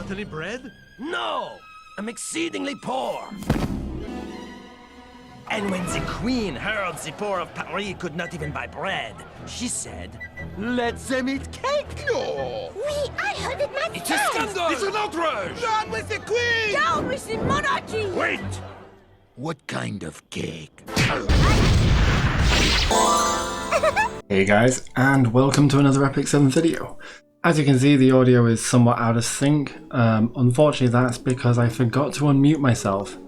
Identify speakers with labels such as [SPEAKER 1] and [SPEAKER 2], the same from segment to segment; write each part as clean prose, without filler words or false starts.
[SPEAKER 1] Not any bread?
[SPEAKER 2] No! I'm exceedingly poor. And when the queen heard the poor of Paris could not even buy bread, she said, "Let them eat cake."
[SPEAKER 1] No!
[SPEAKER 3] Oui, I heard it myself.
[SPEAKER 2] It's a scandal!
[SPEAKER 1] It's an outrage! Down with the queen!
[SPEAKER 3] Down with the monarchy!
[SPEAKER 1] Wait! What kind of cake?
[SPEAKER 4] Hey guys, and welcome to another Epic 7 video. As you can see, the audio is somewhat out of sync. Unfortunately, that's because I forgot to unmute myself.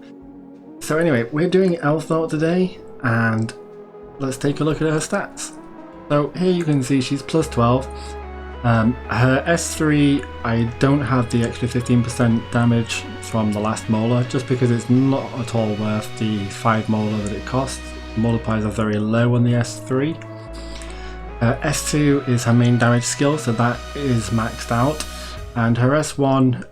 [SPEAKER 4] So anyway, we're doing Elphelt today, and let's take a look at her stats. So here you can see she's plus 12. Her S3, I don't have the extra 15% damage from the last molar, just because it's not at all worth the 5 molar that it costs. Multipliers are very low on the S3. S2 is her main damage skill, so that is maxed out. And her S1,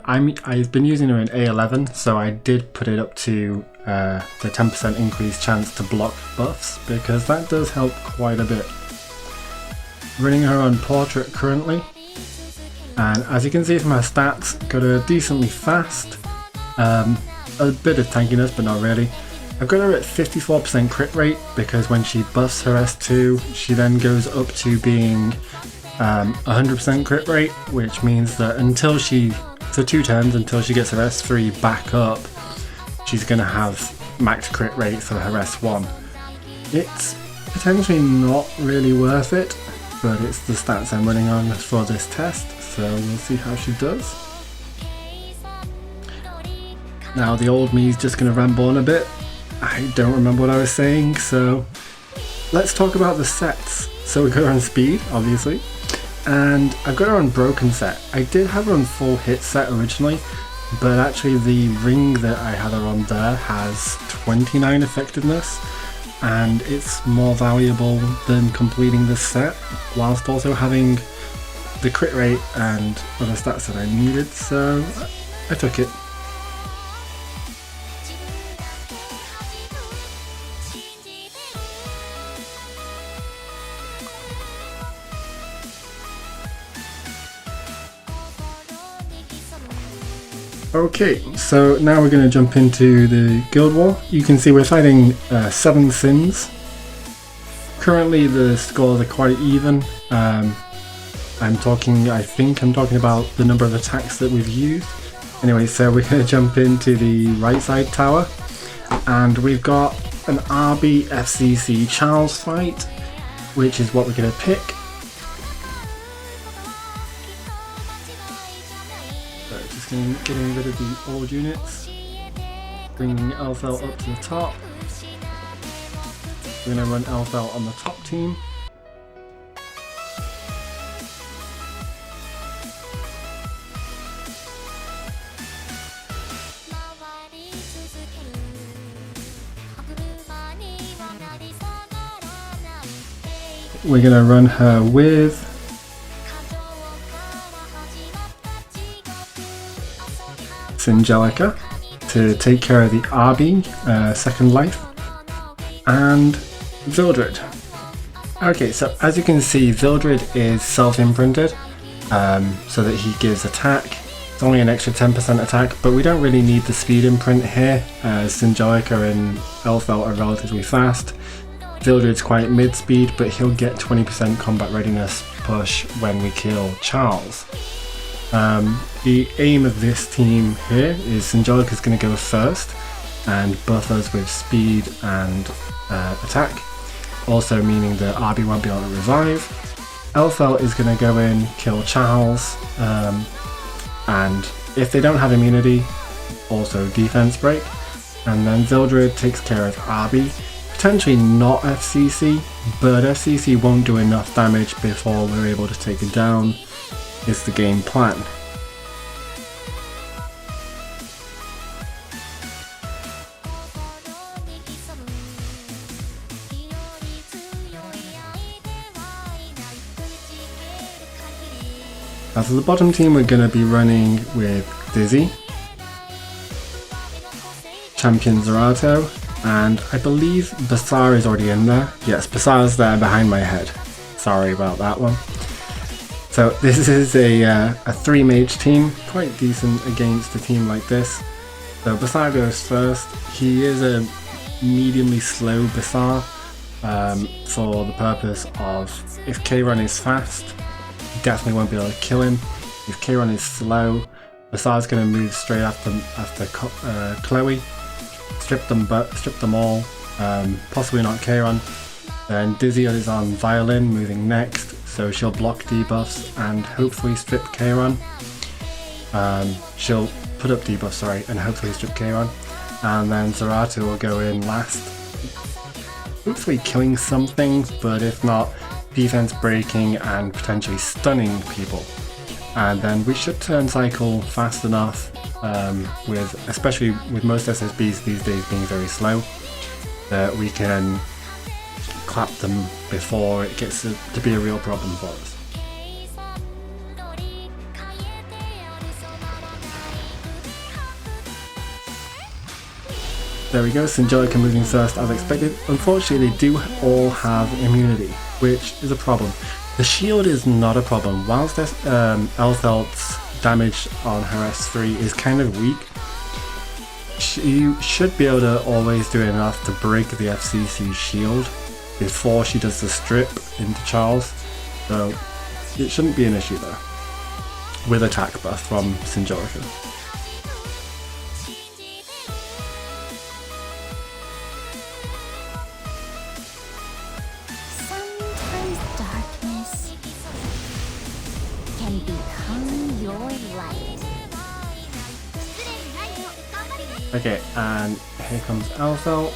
[SPEAKER 4] I've been using her in A11, so I did put it up to the 10% increased chance to block buffs, because that does help quite a bit. Running her on Portrait currently, and as you can see from her stats, got her decently fast, a bit of tankiness but not really. I've got her at 54% crit rate because when she buffs her S2 she then goes up to being 100% crit rate, which means that for 2 turns until she gets her S3 back up, she's going to have max crit rate for her S1. It's potentially not really worth it, but it's the stats I'm running on for this test, so we'll see how she does. Now the old me is just going to ramble on a bit. I don't remember what I was saying, so let's talk about the sets. So we got her on speed, obviously, and I've got her on broken set. I did have her on full hit set originally, but actually the ring that I had her on there has 29 effectiveness, and it's more valuable than completing this set, whilst also having the crit rate and other stats that I needed, so I took it. Okay, so now we're going to jump into the Guild War. You can see we're fighting 7 sins. Currently the scores are quite even. I think I'm talking about the number of attacks that we've used. Anyway, so we're going to jump into the right side tower, and we've got an RB FCC Charles fight, which is what we're going to pick. Getting rid of the old units, bringing Elphelt up to the top. We're going to run Elphelt on the top team. We're going to run her with Angelica to take care of the RB, second life, and Vildred. Okay, so as you can see, Vildred is self-imprinted, so that he gives attack. It's only an extra 10% attack, but we don't really need the speed imprint here, as Angelica and Elphelt are relatively fast. Vildred's quite mid-speed, but he'll get 20% combat readiness push when we kill Charles. The aim of this team here is Angelica's going to go first and buff us with speed and attack, also meaning that RB won't be able to revive. Elphelt is going to go in, kill Charles, and if they don't have immunity, also defense break, and then Vildred takes care of RB. Potentially not FCC, but FCC won't do enough damage before we're able to take it down, is the game plan. Now for the bottom team, we're going to be running with Dizzy, Champion Zerato, and I believe Basar is already in there. Yes, Basar's there behind my head. Sorry about that one. So this is a 3 mage team, quite decent against a team like this. So Basar goes first. He is a mediumly slow Basar for the purpose of if K-Run is fast, you definitely won't be able to kill him. If K-Run is slow, Basar's going to move straight after Chloe, strip them all, possibly not K-Run. Then Dizzy is on Violin, moving next, so she'll block debuffs and hopefully strip K-Run. She'll put up debuffs, sorry, and hopefully strip K-Run. And then Zerato will go in last, hopefully killing something, but if not, defense breaking and potentially stunning people. And then we should turn cycle fast enough, especially with most SSBs these days being very slow, that we can clap them before it gets to be a real problem for us. There we go, Sinjolica moving first as expected. Unfortunately, they do all have immunity, which is a problem. The shield is not a problem. Whilst Elphelt's damage on her S3 is kind of weak, she should be able to always do enough to break the FCC shield before she does the strip into Charles, so it shouldn't be an issue there, with attack buff from Sinjolica.
[SPEAKER 3] Sometimes darkness can become your light.
[SPEAKER 4] Okay, and here comes Elphelt.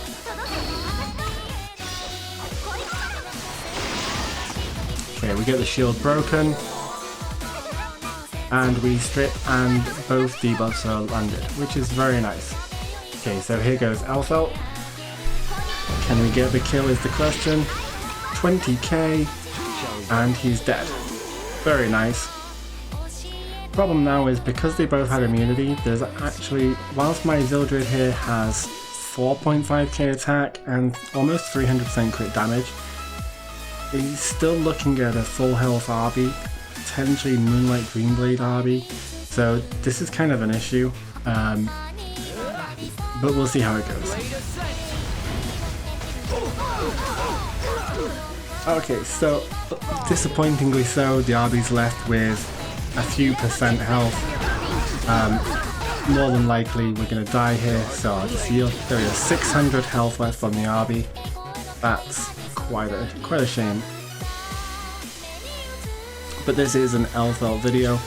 [SPEAKER 4] Okay, we get the shield broken, and we strip, and both debuffs are landed, which is very nice. Okay, so here goes Elphelt. Can we get the kill is the question. 20k, and he's dead. Very nice. Problem now is because they both had immunity, there's actually, whilst my Zildred here has 4.5k attack and almost 300% crit damage, he's still looking at a full health Arby, potentially Moonlight Greenblade Arby, so this is kind of an issue, but we'll see how it goes. Okay, so disappointingly so, the Arby's left with a few percent health. More than likely we're going to die here, so I'll just heal. There we go, 600 health left on the Arby. That's quite a shame. But this is an Elphelt video,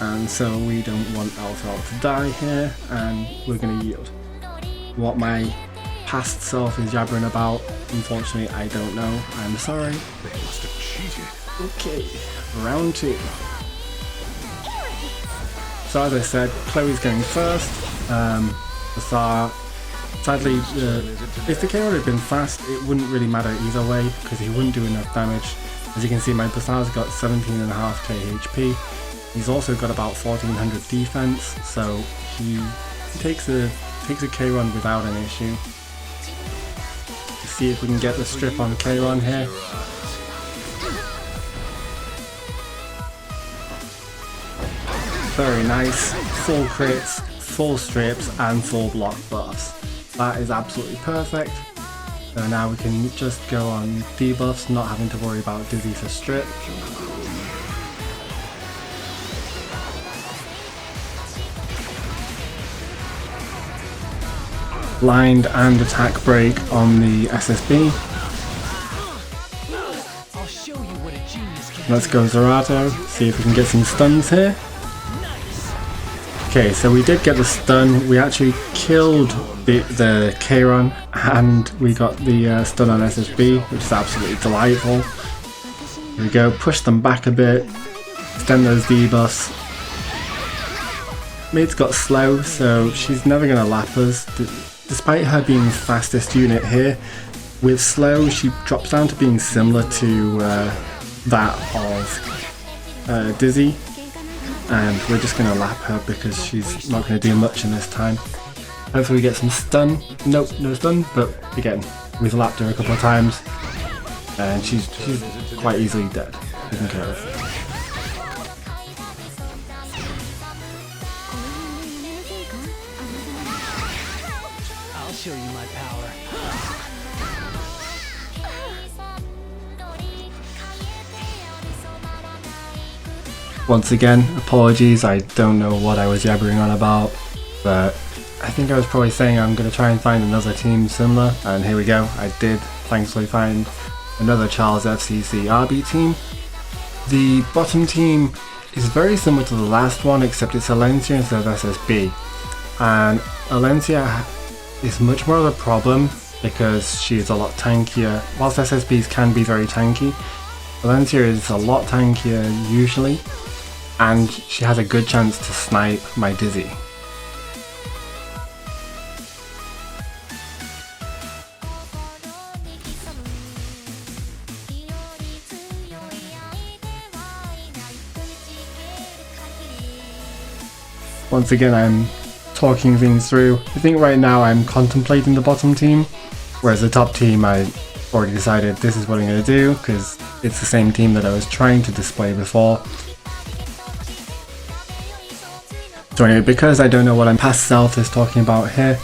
[SPEAKER 4] and so we don't want Elphelt to die here, and we're going to yield. What my past self is jabbering about, unfortunately I don't know, I'm sorry.
[SPEAKER 1] They must have cheated.
[SPEAKER 4] Okay, round 2. So as I said, Chloe's going first. Basar, sadly, if the KO had been fast, it wouldn't really matter either way, because he wouldn't do enough damage. As you can see, my Basar's got 17.5k HP. He's also got about 1400 defense, so he takes a K-Run without an issue. Let's see if we can get the strip on K-Run here. Very nice, full crits, full strips and full block buffs. That is absolutely perfect. So now we can just go on debuffs, not having to worry about Dizzy for strip. Blind and attack break on the SSB. Let's go Zerato, see if we can get some stuns here. Okay, so we did get the stun. We actually killed the K-Run, and we got the stun on SSB, which is absolutely delightful. Here we go, push them back a bit, extend those debuffs. Maid's got slow, so she's never going to lap us. Despite her being the fastest unit here, with slow she drops down to being similar to that of Dizzy. And we're just going to lap her because she's not going to do much in this time. Hopefully we get some stun. Nope, no stun, but again, we've lapped her a couple of times and she's quite easily dead. Taken care of. Once again, apologies, I don't know what I was yabbering on about, but I think I was probably saying I'm going to try and find another team similar, and here we go, I did thankfully find another Charles FCC RB team. The bottom team is very similar to the last one, except it's Alencia instead of SSB, and Alencia is much more of a problem because she is a lot tankier. Whilst SSBs can be very tanky, Alencia is a lot tankier usually, and she has a good chance to snipe my Dizzy. Once again, I'm talking things through. I think right now I'm contemplating the bottom team, whereas the top team I already decided this is what I'm going to do because it's the same team that I was trying to display before. So anyway, because I don't know what I'm past South is talking about here,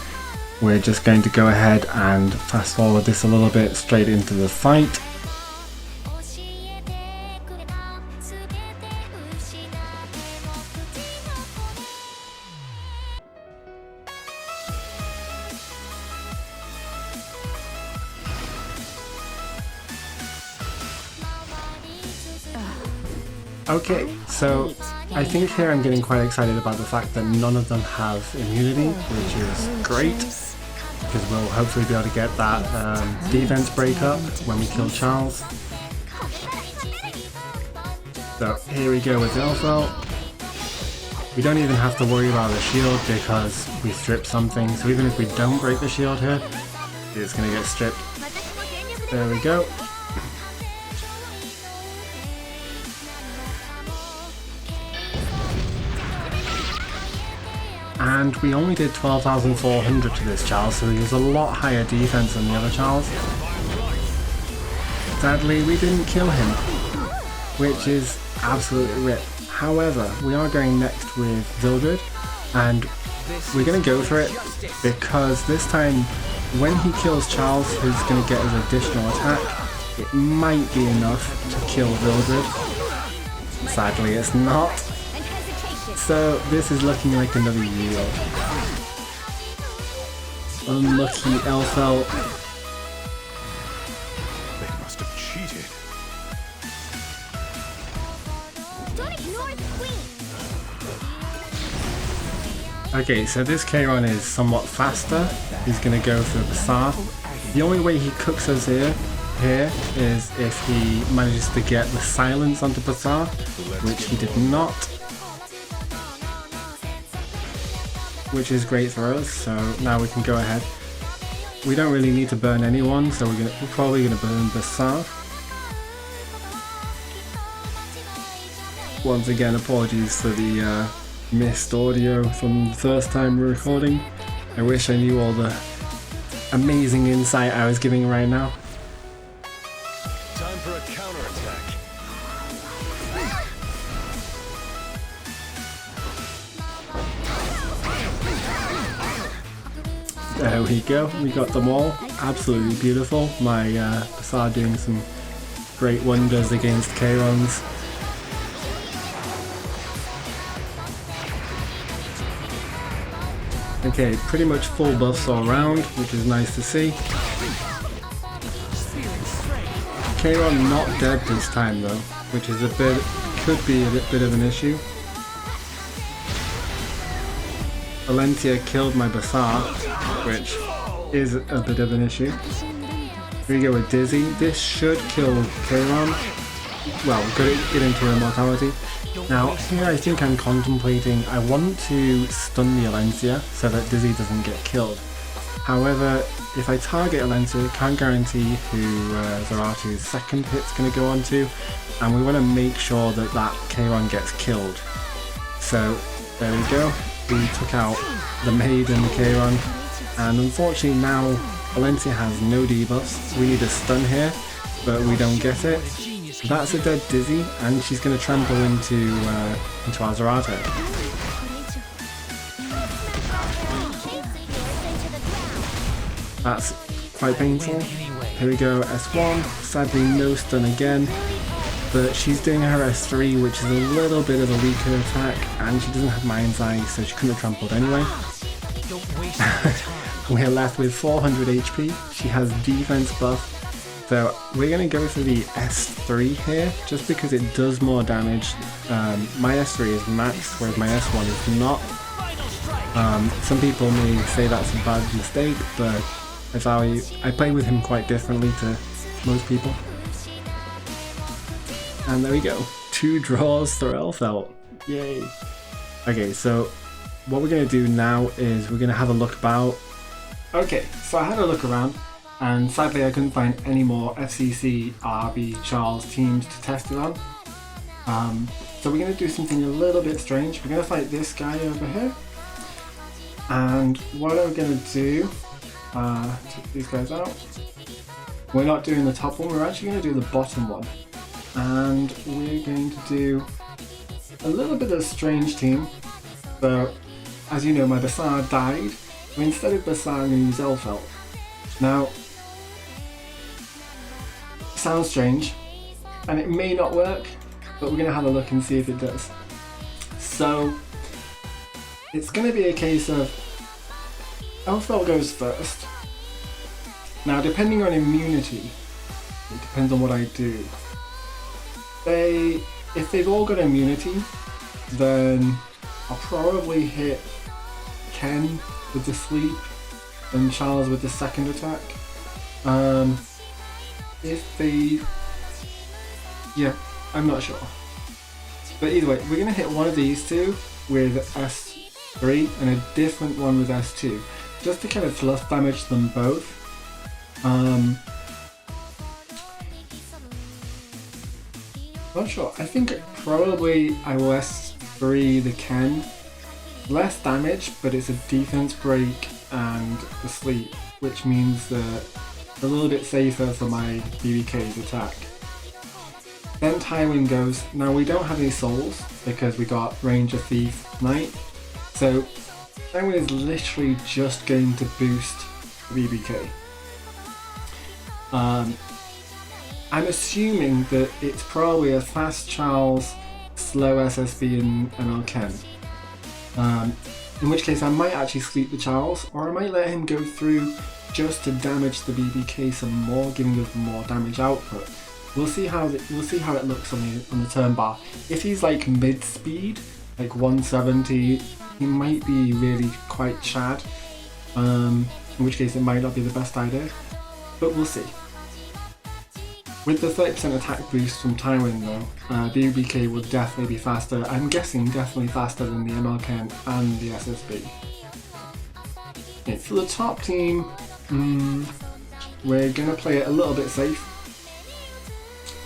[SPEAKER 4] we're just going to go ahead and fast forward this a little bit straight into the fight. Okay, so I think here I'm getting quite excited about the fact that none of them have immunity, which is great, because we'll hopefully be able to get that defense break up when we kill Charles. So here we go with Elphelt. We don't even have to worry about the shield because we stripped something, so even if we don't break the shield here, it's going to get stripped. There we go. And we only did 12,400 to this Charles, so he has a lot higher defense than the other Charles. Sadly, we didn't kill him, which is absolutely rip. However, we are going next with Vildred, and we're going to go for it because this time, when he kills Charles, who's going to get his additional attack, it might be enough to kill Vildred. Sadly, it's not. So this is looking like another yield. Unlucky Elphelt.
[SPEAKER 1] They must have cheated.
[SPEAKER 4] Okay, so this Kayron is somewhat faster. He's going to go for the basar. The only way he cooks us here is if he manages to get the silence onto basar, which he did not. Which is great for us, so now we can go ahead. We don't really need to burn anyone, so we're probably going to burn basar. Once again, apologies for the missed audio from the first time we're recording. I wish I knew all the amazing insight I was giving right now.
[SPEAKER 1] Time for a counterattack.
[SPEAKER 4] There we go, we got them all. Absolutely beautiful. My basar doing some great wonders against Kayrons. Okay, pretty much full buffs all around, which is nice to see. Kayron not dead this time though, which is could be a bit of an issue. Alencia killed my basar, which is a bit of an issue. Here we go with Dizzy. This should kill Kayron. Well, get into immortality. Now, here I think I'm contemplating, I want to stun the Alencia so that Dizzy doesn't get killed. However, if I target Alencia, I can't guarantee who Zaratu's second hit's going to go on to, and we want to make sure that that Kayron gets killed. So, there we go. We took out the maid and the Kayron, and unfortunately now Alencia has no debuffs. We need a stun here, but we don't get it. That's a dead Dizzy, and she's going to trample into our Zaratu. That's quite painful. Here we go, S1. Sadly, no stun again. but she's doing her S3, which is a little bit of a weaker attack, and she doesn't have Mind's Eye, so she couldn't have trampled anyway. We're left with 400 HP. She has defense buff, so we're going to go for the S3 here, just because it does more damage. My S3 is maxed, whereas my S1 is not. Some people may say that's a bad mistake, but as I play with him quite differently to most people. And there we go, 2 draws for Elphelt. Yay! Okay, so what we're going to do now is we're going to have a look about. Okay, so I had a look around, and sadly I couldn't find any more FCC, RB, Charles teams to test it on. So we're going to do something a little bit strange. We're going to fight this guy over here. And what I'm going to do, take these guys out. We're not doing the top one, we're actually going to do the bottom one. And we're going to do a little bit of a strange team. So, as you know, my basar died. So instead of basar, I'm going to use Elphelt. Now, sounds strange, and it may not work, but we're going to have a look and see if it does. So, it's going to be a case of Elphelt goes first. Now, depending on immunity, it depends on what I do. If they've all got immunity, then I'll probably hit Ken with the sleep and Charles with the second attack. Yeah, I'm not sure. But either way, we're going to hit one of these two with S3 and a different one with S2, just to kind of fluff damage them both. Not sure. I think probably I will S3 the Ken. Less damage, but it's a defense break and a sleep, which means that a little bit safer for my BBK's attack. Then Tywin goes. Now we don't have any souls because we got Ranger, Thief, Knight. So Tywin is literally just going to boost BBK. I'm assuming that it's probably a fast Charles, slow SSB and Ken. In which case I might actually sleep the Charles, or I might let him go through just to damage the BBK some more, giving us more damage output. We'll see how it looks on the turn bar. If he's like mid speed, like 170, he might be really quite Chad. In which case it might not be the best idea, but we'll see. With the 30% attack boost from Tywin though, BBK will definitely be faster. I'm guessing definitely faster than the MLK and the SSB. Okay, for the top team, we're going to play it a little bit safe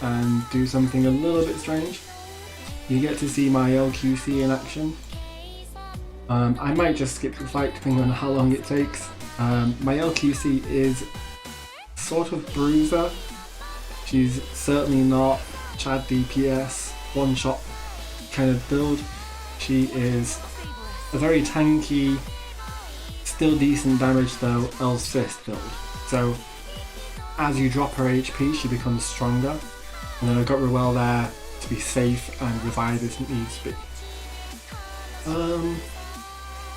[SPEAKER 4] and do something a little bit strange. You get to see my LQC in action. I might just skip the fight depending on how long it takes. My LQC is sort of bruiser. She's certainly not Chad DPS, one shot kind of build. She is a very tanky, still decent damage though, El's Fist build. So as you drop her HP, she becomes stronger. And then I've got Ruel there to be safe and revive if it needs to be.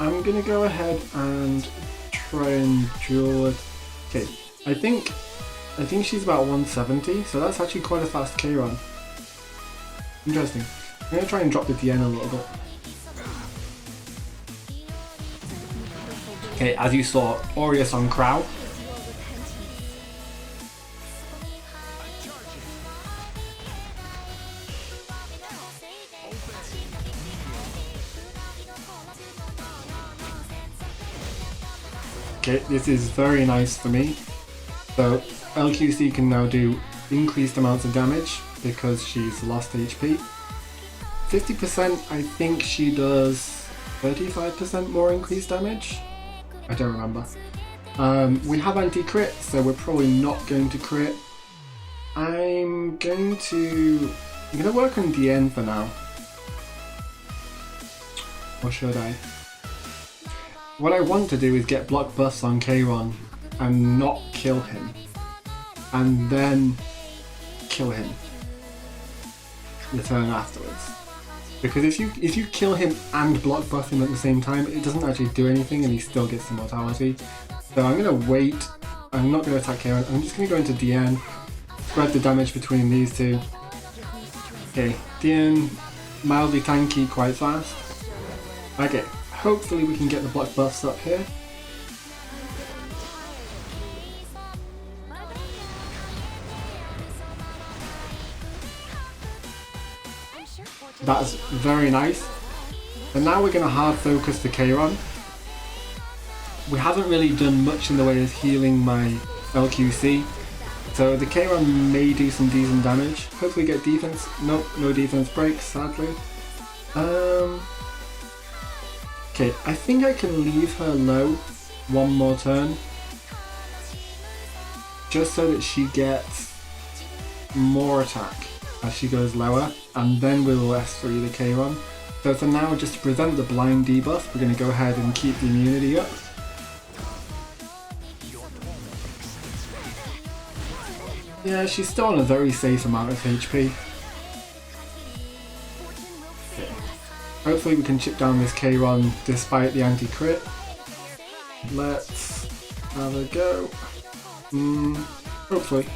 [SPEAKER 4] I'm gonna go ahead and try and draw it. Okay, I think she's about 170, so that's actually quite a fast K run. Interesting. I'm gonna try and drop the DN a little bit. Okay, as you saw, Aureus on Crow. Okay, this is very nice for me. So LQC can now do increased amounts of damage because she's lost HP. 50%, I think she does 35% more increased damage. I don't remember. We have anti-crit, so we're probably not going to crit. I'm gonna work on DN for now. Or should I? What I want to do is get block buffs on Kayron and not kill him. And then kill him. the turn afterwards. Because if you kill him and block buff him at the same time, it doesn't actually do anything and he still gets immortality. So I'm going to wait. I'm not going to attack Karen. I'm just going to go into DN, spread the damage between these two. Okay, DN, mildly tanky, quite fast. Okay, hopefully we can get the block buffs up here. That's very nice. And now we're going to hard focus the Kayron. We haven't really done much in the way of healing my LQC. So the Kayron may do some decent damage. Hopefully get defense. Nope, no defense breaks, sadly. Okay, I think I can leave her low one more turn. Just so that she gets more attack as she goes lower. And then we'll S3 the Kayron. So for now, just to prevent the blind debuff, we're going to go ahead and keep the immunity up. Yeah, she's still on a very safe amount of HP. Okay. Hopefully we can chip down this Kayron despite the anti-crit. Let's have a go. Hopefully.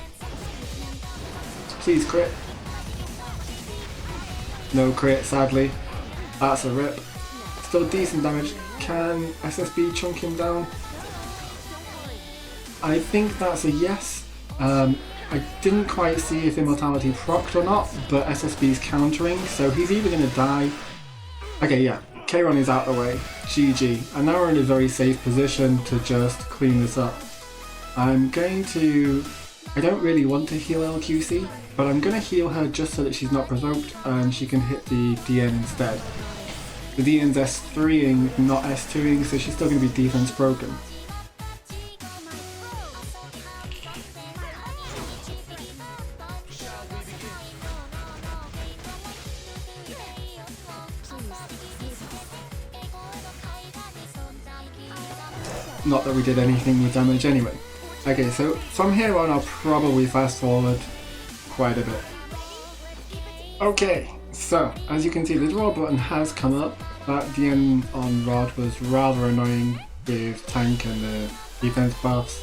[SPEAKER 4] Please crit. No crit, sadly. That's a rip. Still decent damage. Can SSB chunk him down? I think that's a yes. I didn't quite see if immortality procced or not, but SSB's countering, so he's either going to die. Okay, yeah, Kayron is out of the way. GG. And now we're in a very safe position to just clean this up. I'm going to... I don't really want to heal LQC, but I'm going to heal her just so that she's not provoked and she can hit the DN instead. The DN's S3ing, not S2ing, so she's still going to be defense broken. Not that we did anything with damage anyway. Okay, so from here on I'll probably fast forward quite a bit. Okay, so as you can see the draw button has come up. That DN on Rod was rather annoying with tank and the defense buffs.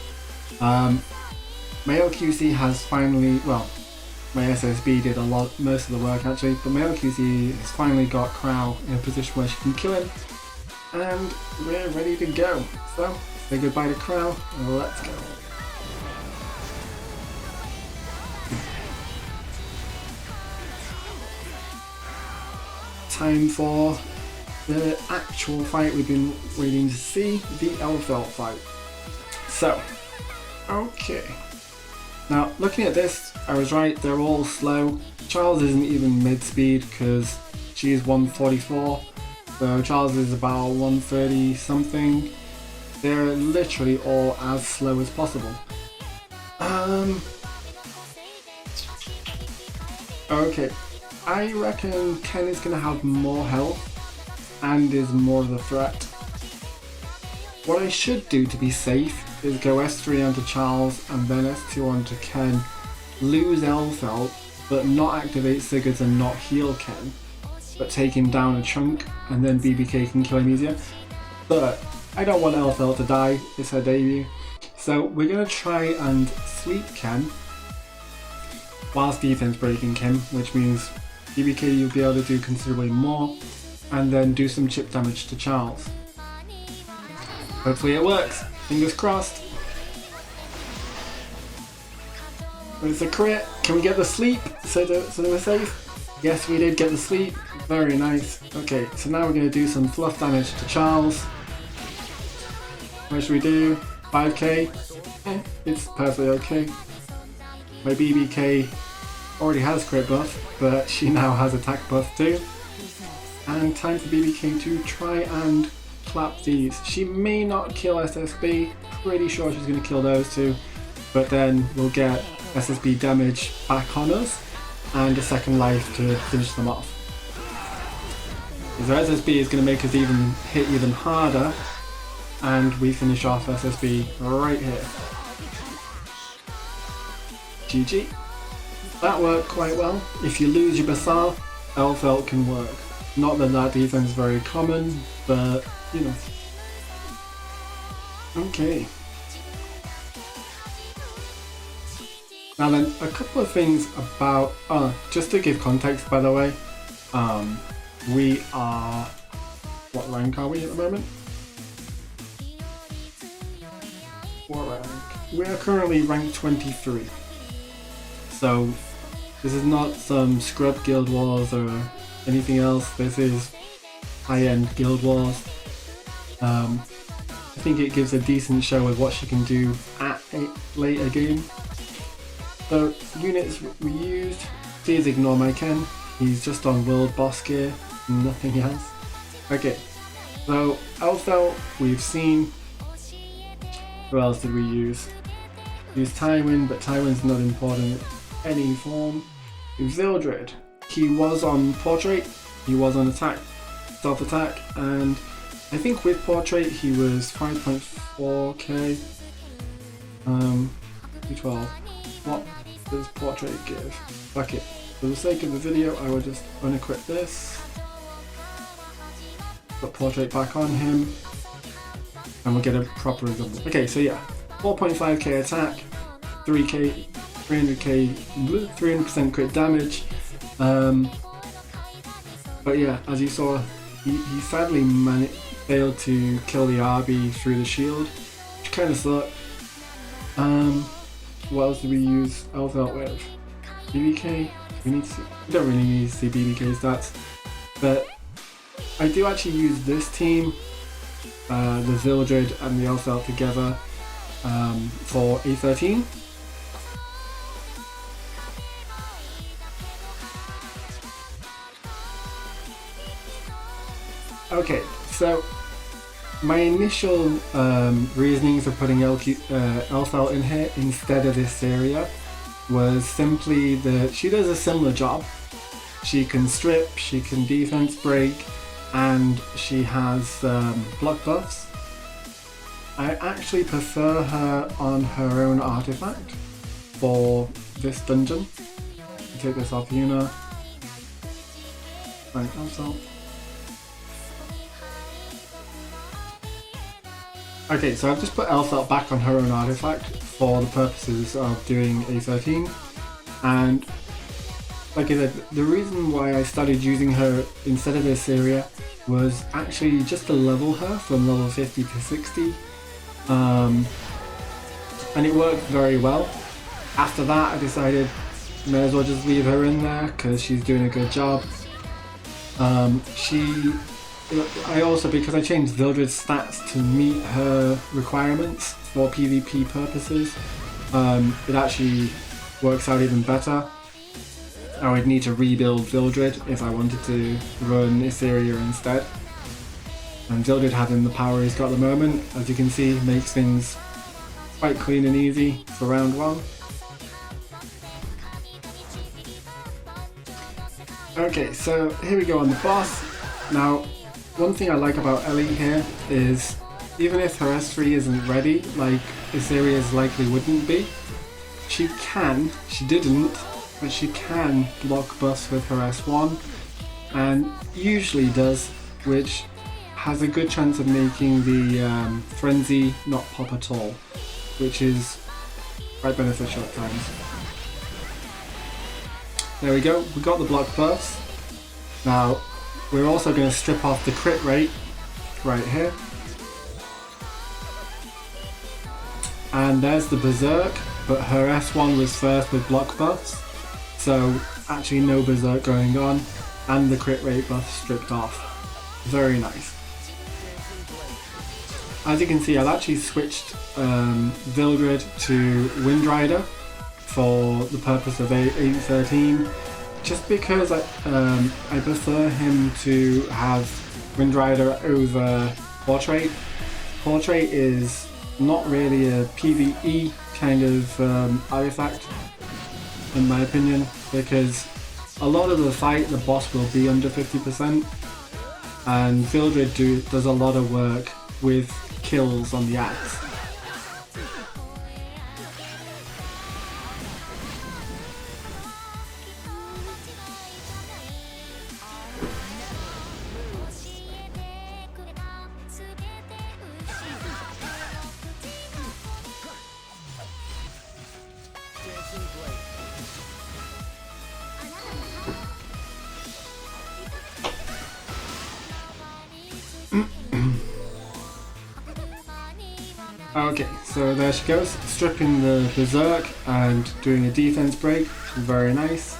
[SPEAKER 4] My LQC has finally, well, my SSB did most of the work actually, but my LQC has finally got Crow in a position where she can kill him. And we're ready to go. So, say goodbye to Crow, and let's go. Time for the actual fight we've been waiting to see, the Elphelt fight. So, okay. Now, looking at this, I was right, they're all slow. Charles isn't even mid-speed because she's 144. So Charles is about 130 something. They're literally all as slow as possible. Okay, I reckon Ken is going to have more health and is more of a threat. What I should do to be safe is go S3 onto Charles and then S2 onto Ken, lose Elphelt, but not activate Sigurds and not heal Ken, but take him down a chunk and then BBK can kill him easier. But I don't want Elphelt to die, it's her debut. So we're going to try and sweep Ken whilst defense breaking Kim, which means BBK you'll be able to do considerably more and then do some chip damage to Charles. Hopefully it works, fingers crossed. It's a crit, can we get the sleep so that we're safe? Yes, we did get the sleep, very nice. Okay, so now we're going to do some fluff damage to Charles. What should we do? 5k? It's perfectly okay. My BBK already has crit buff, but she now has attack buff too. And time for BBK to try and clap these. She may not kill SSB, pretty sure she's going to kill those two, but then we'll get SSB damage back on us and a second life to finish them off. So SSB is going to make us hit even harder, and we finish off SSB right here. GG. that worked quite well. If you lose your basar, Elphelt can work. Not that that defense is very common, but you know. Okay. Now then, a couple of things about, just to give context by the way, we are, what rank are we at the moment? What rank? We are currently ranked 23. So, this is not some scrub Guild Wars or anything else, this is high-end Guild Wars. I think it gives a decent show of what she can do at a later game. So, units we used, please ignore my Ken, he's just on world boss gear, nothing else. Okay, so Elphelt we've seen. Who else did we use? We used Tywin, but Tywin's not important in any form. Vildred, he was on portrait, he was on attack, self-attack, and I think with portrait he was 5.4k. 12. What does portrait give? Fuck it. For the sake of the video, I will just unequip this. Put portrait back on him. And we'll get a proper example. Okay, so yeah. 4.5k attack, 3k, 300k, 300% crit damage. But yeah, as you saw, he sadly failed to kill the RB through the shield, which kind of sucked. What else did we use Elphelt with? BBK? We don't really need to see BBK stats, but I do actually use this team, the Vildred and the Elphelt together, for A13. Okay, so my initial reasoning for putting Elphelt in here instead of this area was simply that she does a similar job. She can strip, she can defense break, and she has block buffs. I actually prefer her on her own artifact for this dungeon. Take this off Yuna. Right, Elphelt. Okay, so I've just put Elphelt back on her own artifact for the purposes of doing A13, and like I said, the reason why I started using her instead of this area was actually just to level her from level 50 to 60, and it worked very well. After that I decided may as well just leave her in there because she's doing a good job. I also, because I changed Vildred's stats to meet her requirements for PvP purposes, it actually works out even better. I would need to rebuild Vildred if I wanted to run this area instead. And Vildred having the power he's got at the moment, as you can see, makes things quite clean and easy for round 1. Okay, so here we go on the boss. Now, one thing I like about Ellie here is, even if her S3 isn't ready, like this area's likely wouldn't be, she didn't, but she can block buffs with her S1, and usually does, which has a good chance of making the frenzy not pop at all, which is quite beneficial at times. There we go, we got the block buffs. Now, we're also going to strip off the crit rate right here. And there's the Berserk, but her S1 was first with block buffs, so actually no Berserk going on, and the crit rate buff stripped off. Very nice. As you can see, I've actually switched Vildred to Windrider for the purpose of A13. Just because I prefer him to have Windrider over Portrait. Portrait is not really a PvE kind of artifact, in my opinion, because a lot of the fight the boss will be under 50%, and Vildred does a lot of work with kills on the axe. Okay, so there she goes, stripping the Berserk and doing a defense break. Very nice.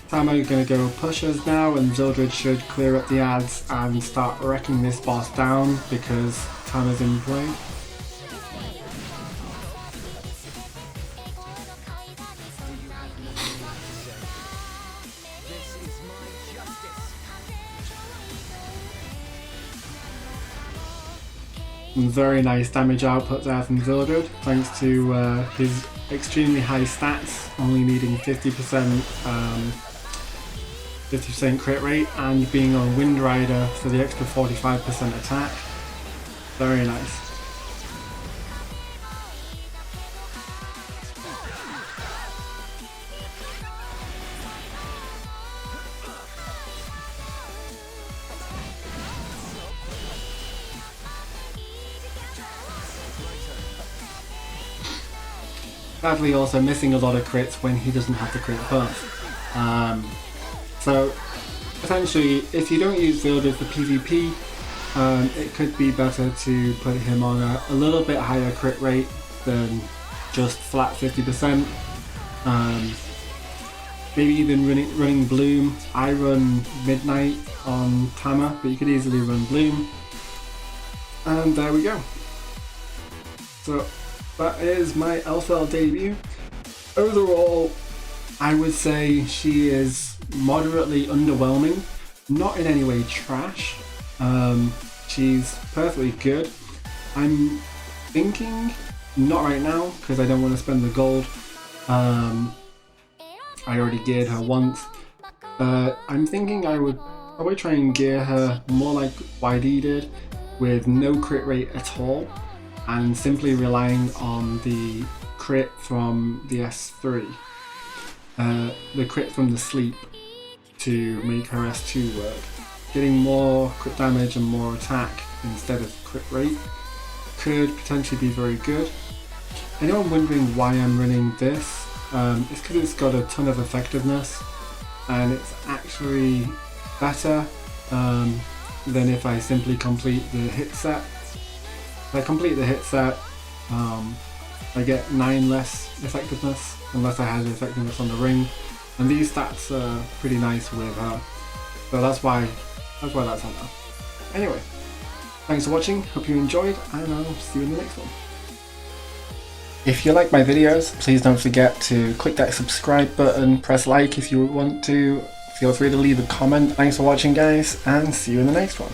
[SPEAKER 4] Tama is going to go pushers now, and Zildred should clear up the ads and start wrecking this boss down because Tama's in play. Some very nice damage output there from Zildred, thanks to his extremely high stats, only needing 50% crit rate and being on Wind Rider for the extra 45% attack. Very nice. Sadly also missing a lot of crits when he doesn't have the crit buff. So essentially, if you don't use Zildred for PvP, it could be better to put him on a little bit higher crit rate than just flat 50%. Maybe even running Bloom. I run Midnight on Tama, but you could easily run Bloom. And there we go. So that is my Elphelt debut. Overall, I would say she is moderately underwhelming, not in any way trash. She's perfectly good. I'm thinking, not right now, because I don't want to spend the gold. I already geared her once. I'm thinking I would probably try and gear her more like YD did, with no crit rate at all, and simply relying on the crit from the S3. The crit from the sleep to make her S2 work. Getting more crit damage and more attack instead of crit rate could potentially be very good. Anyone wondering why I'm running this? It's because it's got a ton of effectiveness and it's actually better than if I simply complete the hit set. If I complete the hit set, I get 9 less effectiveness unless I had effectiveness on the ring, and these stats are pretty nice with her, so that's why that's on there. Anyway, thanks for watching, hope you enjoyed, and I'll see you in the next one. If you like my videos, please don't forget to click that subscribe button, press like if you want to, feel free to leave a comment. Thanks for watching guys, and see you in the next one.